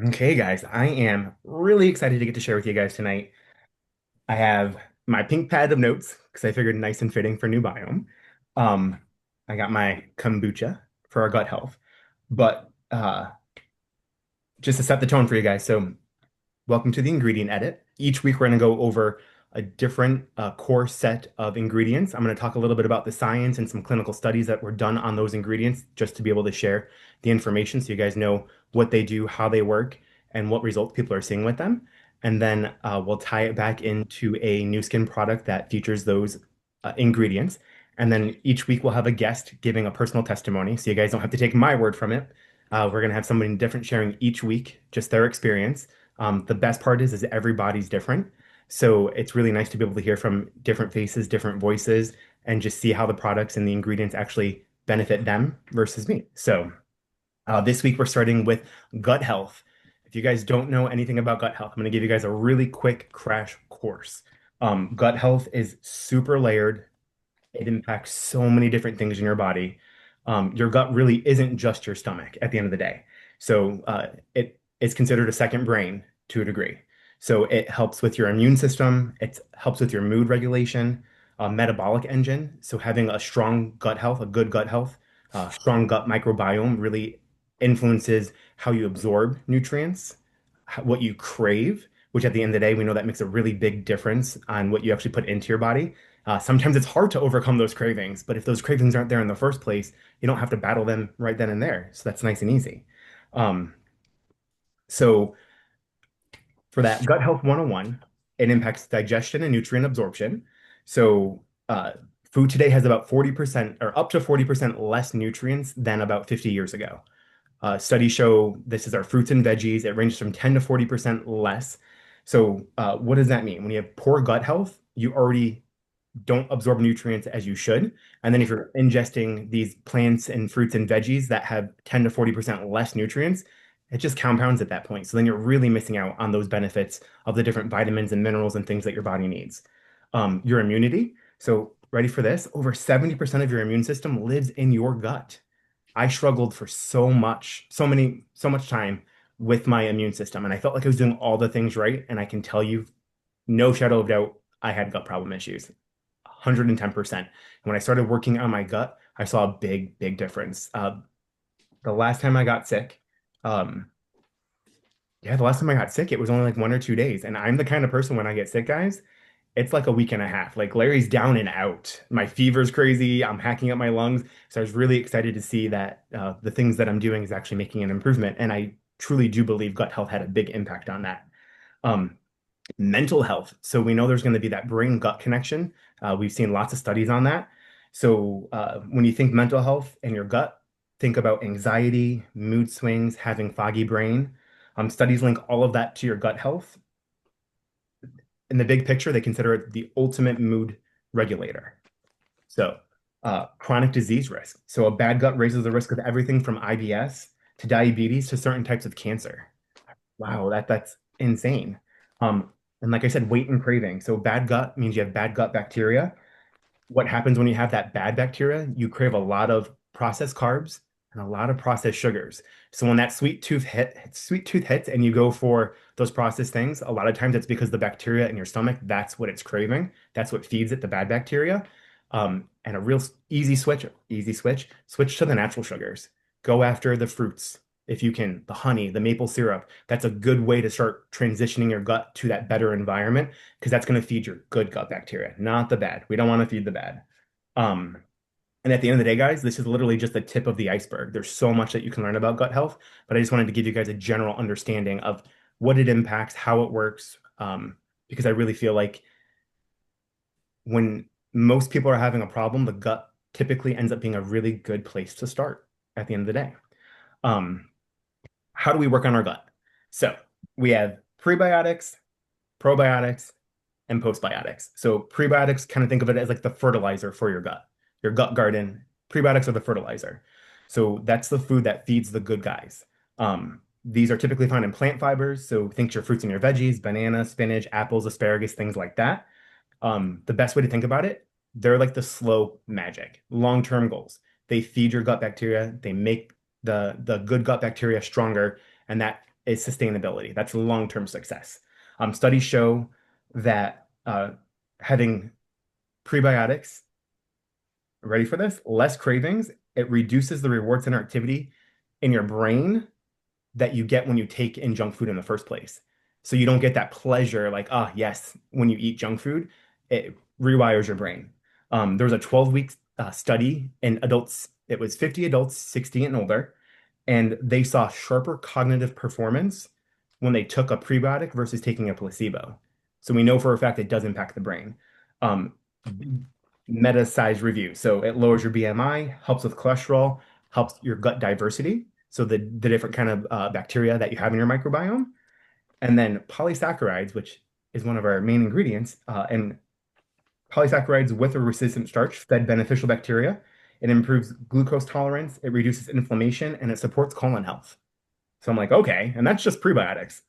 Okay, guys, I am really excited to get to share with you guys tonight. I have my pink pad of notes because I figured nice and fitting for Nu Biome. Um, I got my kombucha for our gut health. But just to set the tone for you guys, so welcome to the ingredient edit. Each week, we're going to go over a different core set of ingredients. I'm going to talk a little bit about the science and some clinical studies that were done on those ingredients just to be able to share the information so you guys know what they do, how they work, and what results people are seeing with them. And then we'll tie it back into a new skin product that features those ingredients. And then each week, we'll have a guest giving a personal testimony. So you guys don't have to take my word from it. We're going to have somebody different sharing each week, just their experience. The best part is everybody's different. So it's really nice to be able to hear from different faces, different voices, and just see how the products and the ingredients actually benefit them versus me. So this week we're starting with gut health. If you guys don't know anything about gut health, I'm going to give you guys a really quick crash course. Gut health is super layered. It impacts so many different things in your body. Your gut really isn't just your stomach at the end of the day. So it is considered a second brain to a degree. So it helps with your immune system. It helps with your mood regulation, metabolic engine. So having a strong gut health, a good gut health, strong gut microbiome really influences how you absorb nutrients, what you crave, which at the end of the day, we know that makes a really big difference on what you actually put into your body. Sometimes it's hard to overcome those cravings, but if those cravings aren't there in the first place, you don't have to battle them right then and there. So that's nice and easy. Um, so for that gut health 101, it impacts digestion and nutrient absorption. So food today has about 40% or up to 40% less nutrients than about 50 years ago. Studies show this is our fruits and veggies. It ranges from 10 to 40% less. So what does that mean? When you have poor gut health, you already don't absorb nutrients as you should. And then if you're ingesting these plants and fruits and veggies that have 10 to 40% less nutrients, it just compounds at that point. So then you're really missing out on those benefits of the different vitamins and minerals and things that your body needs. Your immunity. So ready for this? Over 70% of your immune system lives in your gut. I struggled for so much time with my immune system, and I felt like I was doing all the things right. And I can tell you, no shadow of doubt, I had gut problem issues, 110%. And when I started working on my gut, I saw a big, big difference. The last time I got sick, um, yeah, the last time I got sick, it was only like 1 or 2 days. And I'm the kind of person when I get sick, guys, it's like a week and a half. Like Larry's down and out. My fever's crazy. I'm hacking up my lungs. So I was really excited to see that the things that I'm doing is actually making an improvement. And I truly do believe gut health had a big impact on that. Um, Mental health. So we know there's going to be that brain gut connection. We've seen lots of studies on that. So when you think mental health and your gut, think about anxiety, mood swings, having foggy brain. Studies link all of that to your gut health. In the big picture, they consider it the ultimate mood regulator. So chronic disease risk. So a bad gut raises the risk of everything from IBS to diabetes to certain types of cancer. Wow, that's insane. And like I said, weight and craving. So bad gut means you have bad gut bacteria. What happens when you have that bad bacteria? You crave a lot of processed carbs and a lot of processed sugars. So when that sweet tooth hits and you go for those processed things, a lot of times it's because the bacteria in your stomach, that's what it's craving. That's what feeds it, the bad bacteria. And a real easy switch to the natural sugars. Go after the fruits if you can, the honey, the maple syrup. That's a good way to start transitioning your gut to that better environment because that's going to feed your good gut bacteria, not the bad. We don't want to feed the bad. Um, and at the end of the day, guys, this is literally just the tip of the iceberg. There's so much that you can learn about gut health, but I just wanted to give you guys a general understanding of what it impacts, how it works, because I really feel like when most people are having a problem, the gut typically ends up being a really good place to start at the end of the day. Um, how do we work on our gut? So we have prebiotics, probiotics, and postbiotics. So prebiotics, kind of think of it as like the fertilizer for your gut garden. Prebiotics are the fertilizer. So that's the food that feeds the good guys. These are typically found in plant fibers. So think your fruits and your veggies, banana, spinach, apples, asparagus, things like that. The best way to think about it, they're like the slow magic, long-term goals. They feed your gut bacteria, they make the good gut bacteria stronger, and that is sustainability. That's long-term success. Studies show that having prebiotics, ready for this, less cravings, it reduces the reward center activity in your brain that you get when you take in junk food in the first place. So you don't get that pleasure like, ah, yes, when you eat junk food, it rewires your brain. There was a 12-week study in adults. It was 50 adults, 60 and older, and they saw sharper cognitive performance when they took a prebiotic versus taking a placebo. So we know for a fact it does impact the brain. Um, Meta size review. So it lowers your BMI, helps with cholesterol, helps your gut diversity. So the different kind of bacteria that you have in your microbiome. And then polysaccharides, which is one of our main ingredients, and polysaccharides with a resistant starch fed beneficial bacteria. It improves glucose tolerance, it reduces inflammation, and it supports colon health. So I'm like, okay, and that's just prebiotics.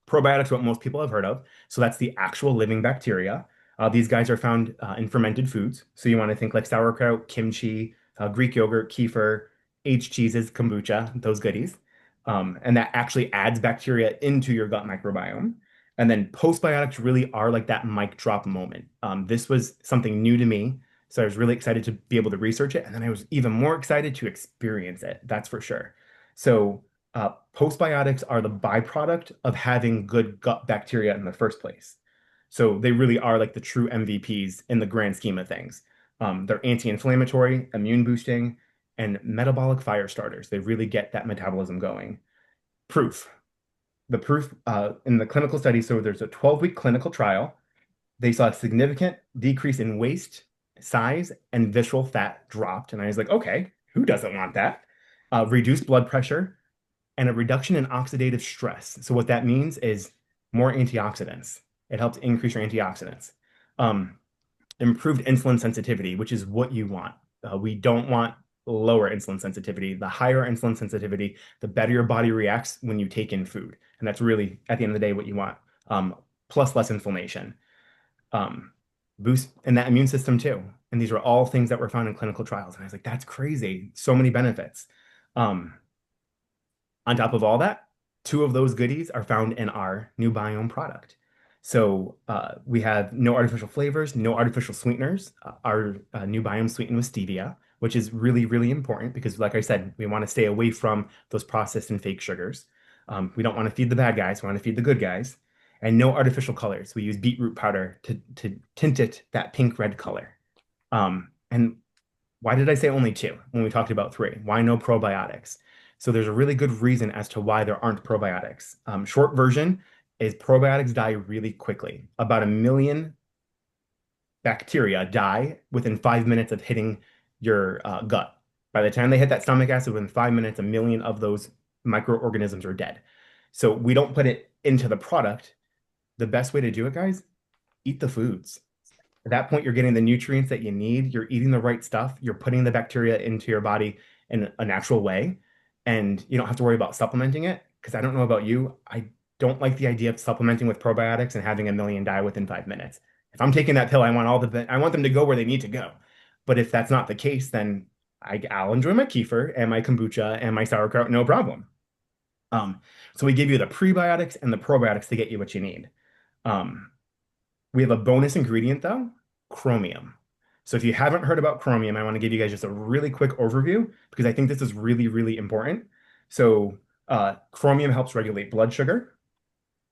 Probiotics, what most people have heard of. So that's the actual living bacteria. These guys are found in fermented foods. So you want to think like sauerkraut, kimchi, Greek yogurt, kefir, aged cheeses, kombucha, those goodies. And that actually adds bacteria into your gut microbiome. And then postbiotics really are like that mic drop moment. This was something new to me. So I was really excited to be able to research it. And then I was even more excited to experience it. That's for sure. So postbiotics are the byproduct of having good gut bacteria in the first place. So they really are like the true MVPs in the grand scheme of things. They're anti-inflammatory, immune boosting, and metabolic fire starters. They really get that metabolism going. Proof. The proof in the clinical study, so there's a 12-week clinical trial. They saw a significant decrease in waist size and visceral fat dropped. And I was like, okay, who doesn't want that? Reduced blood pressure, and a reduction in oxidative stress. So what that means is more antioxidants. It helps increase your antioxidants. Um, Improved insulin sensitivity, which is what you want. We don't want lower insulin sensitivity. The higher insulin sensitivity, the better your body reacts when you take in food. And that's really, at the end of the day, what you want. Plus less inflammation. Um, Boost in that immune system too. And these were all things that were found in clinical trials. And I was like, that's crazy. So many benefits. Um, on top of all that, two of those goodies are found in our Nu Biome product. So we have no artificial flavors, no artificial sweeteners. Our Nu Biome sweetened with stevia, which is really, really important because, like I said, we want to stay away from those processed and fake sugars. We don't want to feed the bad guys. We want to feed the good guys. And no artificial colors. We use beetroot powder to tint it that pink red color. And why did I say only two when we talked about three? Why no probiotics? So there's a really good reason as to why there aren't probiotics. Short version is probiotics die really quickly. About 1 million bacteria die within 5 minutes of hitting your gut. By the time they hit that stomach acid, within 5 minutes, 1 million of those microorganisms are dead. So we don't put it into the product. The best way to do it, guys, eat the foods. At that point, you're getting the nutrients that you need. You're eating the right stuff. You're putting the bacteria into your body in a natural way. And you don't have to worry about supplementing it. Because I don't know about you, I don't like the idea of supplementing with probiotics and having 1 million die within 5 minutes. If I'm taking that pill, I want them to go where they need to go. But if that's not the case, then I'll enjoy my kefir and my kombucha and my sauerkraut, no problem. So we give you the prebiotics and the probiotics to get you what you need. Um, we have a bonus ingredient though, chromium. So if you haven't heard about chromium, I want to give you guys just a really quick overview because I think this is really, really important. So chromium helps regulate blood sugar.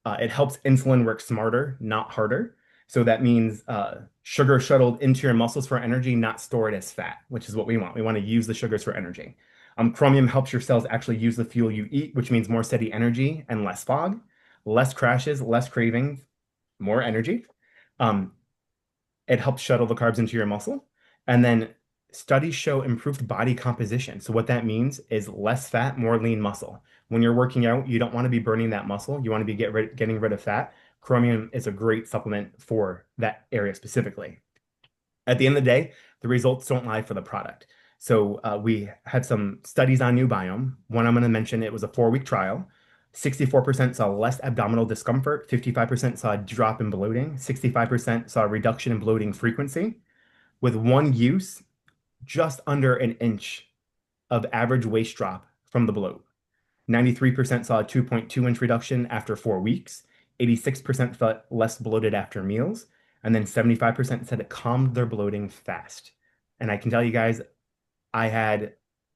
It helps insulin work smarter, not harder. So that means sugar shuttled into your muscles for energy, not stored as fat, which is what we want. We want to use the sugars for energy. Chromium helps your cells actually use the fuel you eat, which means more steady energy and less fog, less crashes, less cravings, more energy. Um, it helps shuttle the carbs into your muscle. And then studies show improved body composition. So what that means is less fat, more lean muscle. When you're working out, you don't want to be burning that muscle. You want to be getting rid of fat. Chromium is a great supplement for that area specifically. At the end of the day, the results don't lie for the product. So we had some studies on Nu Biome. One I'm going to mention, it was a 4-week trial. 64% saw less abdominal discomfort, 55% saw a drop in bloating, 65% saw a reduction in bloating frequency. With one use, just under an inch of average waist drop from the bloat. 93% saw a 2.2-inch reduction after 4 weeks. 86% felt less bloated after meals. And then 75% said it calmed their bloating fast. And I can tell you guys, I had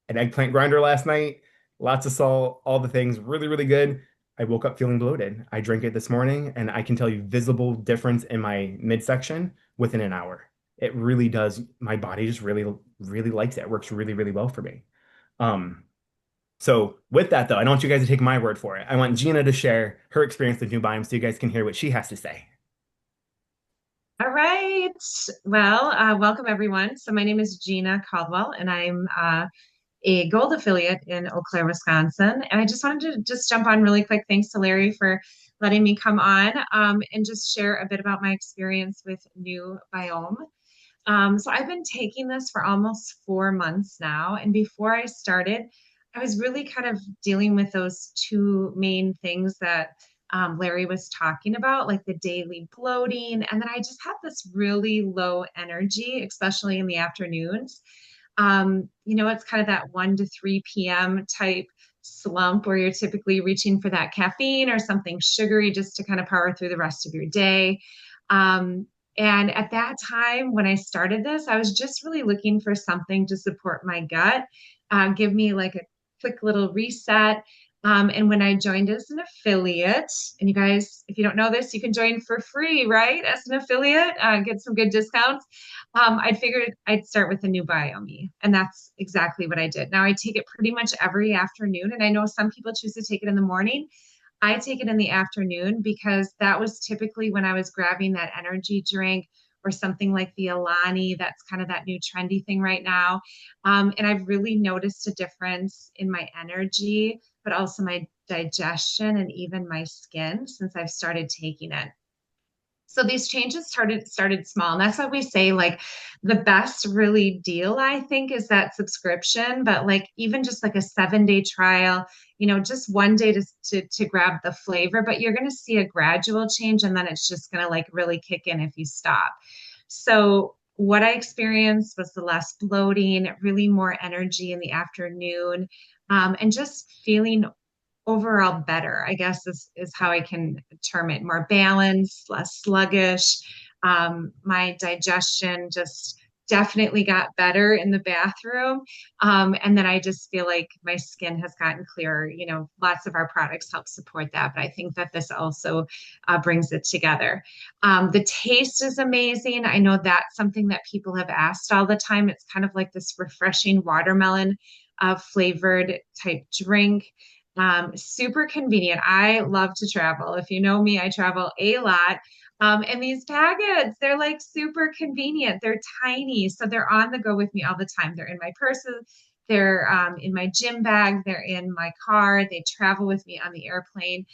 an eggplant grinder last night, lots of salt, all the things, really, really good. I woke up feeling bloated. I drank it this morning, and I can tell you visible difference in my midsection within an hour. It really does. My body just really, really likes it. It works really, really well for me. Um, so with that though, I don't want you guys to take my word for it. I want Gina to share her experience with Nu Biome so you guys can hear what she has to say. All right. Well, welcome everyone. So my name is Gina Caldwell, and I'm a Gold affiliate in Eau Claire, Wisconsin. And I just wanted to just jump on really quick. Thanks to Larry for letting me come on and just share a bit about my experience with Nu Biome. So I've been taking this for almost 4 months now. And before I started, I was really kind of dealing with those two main things that Larry was talking about, like the daily bloating. And then I just had this really low energy, especially in the afternoons. It's kind of that 1 to 3 p.m. type slump where you're typically reaching for that caffeine or something sugary just to kind of power through the rest of your day. Um, and at that time, when I started this, I was just really looking for something to support my gut, give me like a quick little reset. And when I joined as an affiliate, and you guys, if you don't know this, you can join for free, right? As an affiliate, get some good discounts. I figured I'd start with the Nu Biome, and that's exactly what I did. Now I take it pretty much every afternoon, and I know some people choose to take it in the morning. I take it in the afternoon because that was typically when I was grabbing that energy drink or something like the Alani. That's kind of that new trendy thing right now. And I've really noticed a difference in my energy, but also my digestion and even my skin since I've started taking it. So these changes started small. And that's why we say like the best really deal, I think, is that subscription. But like even just like a 7 day trial, just one day to grab the flavor, but you're gonna see a gradual change and then it's just gonna like really kick in if you stop. So what I experienced was the less bloating, really more energy in the afternoon, and just feeling overall better, I guess is how I can term it. More balanced, less sluggish. My digestion just definitely got better in the bathroom. And then I just feel like my skin has gotten clearer. Lots of our products help support that, but I think that this also brings it together. The taste is amazing. I know that's something that people have asked all the time. It's kind of like this refreshing watermelon flavored type drink. Super convenient. I love to travel. If you know me, I travel a lot. And these packets, they're like super convenient. They're tiny, so they're on the go with me all the time. They're in my purses, they're in my gym bag, they're in my car, they travel with me on the airplane.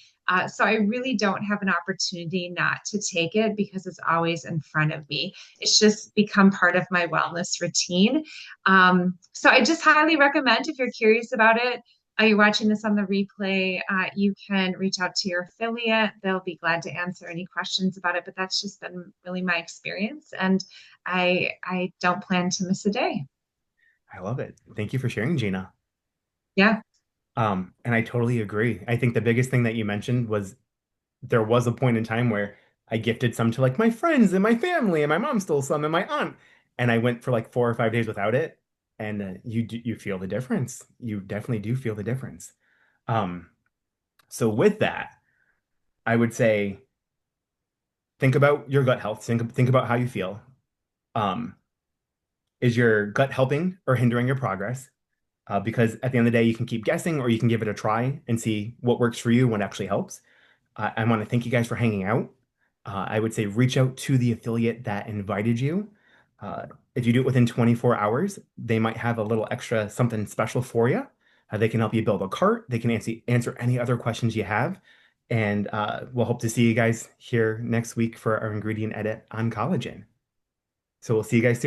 So I really don't have an opportunity not to take it because it's always in front of me. It's just become part of my wellness routine. So I just highly recommend if you're curious about it. You're watching this on the replay, you can reach out to your affiliate. They'll be glad to answer any questions about it. But that's just been really my experience, and I don't plan to miss a day. I love it. Thank you for sharing, Gina. Yeah. And I totally agree. I think the biggest thing that you mentioned was there was a point in time where I gifted some to like my friends and my family, and my mom stole some, and my aunt, and I went for like 4 or 5 days without it, and you feel the difference. You definitely do feel the difference. Um, so with that, I would say think about your gut health. Think about how you feel. Um, is your gut helping or hindering your progress? Because at the end of the day, you can keep guessing or you can give it a try and see what works for you and what actually helps. I want to thank you guys for hanging out. I would say reach out to the affiliate that invited you. Uh, if you do it within 24 hours, they might have a little extra something special for you. They can help you build a cart. They can answer any other questions you have. And we'll hope to see you guys here next week for our ingredient edit on collagen. So we'll see you guys soon.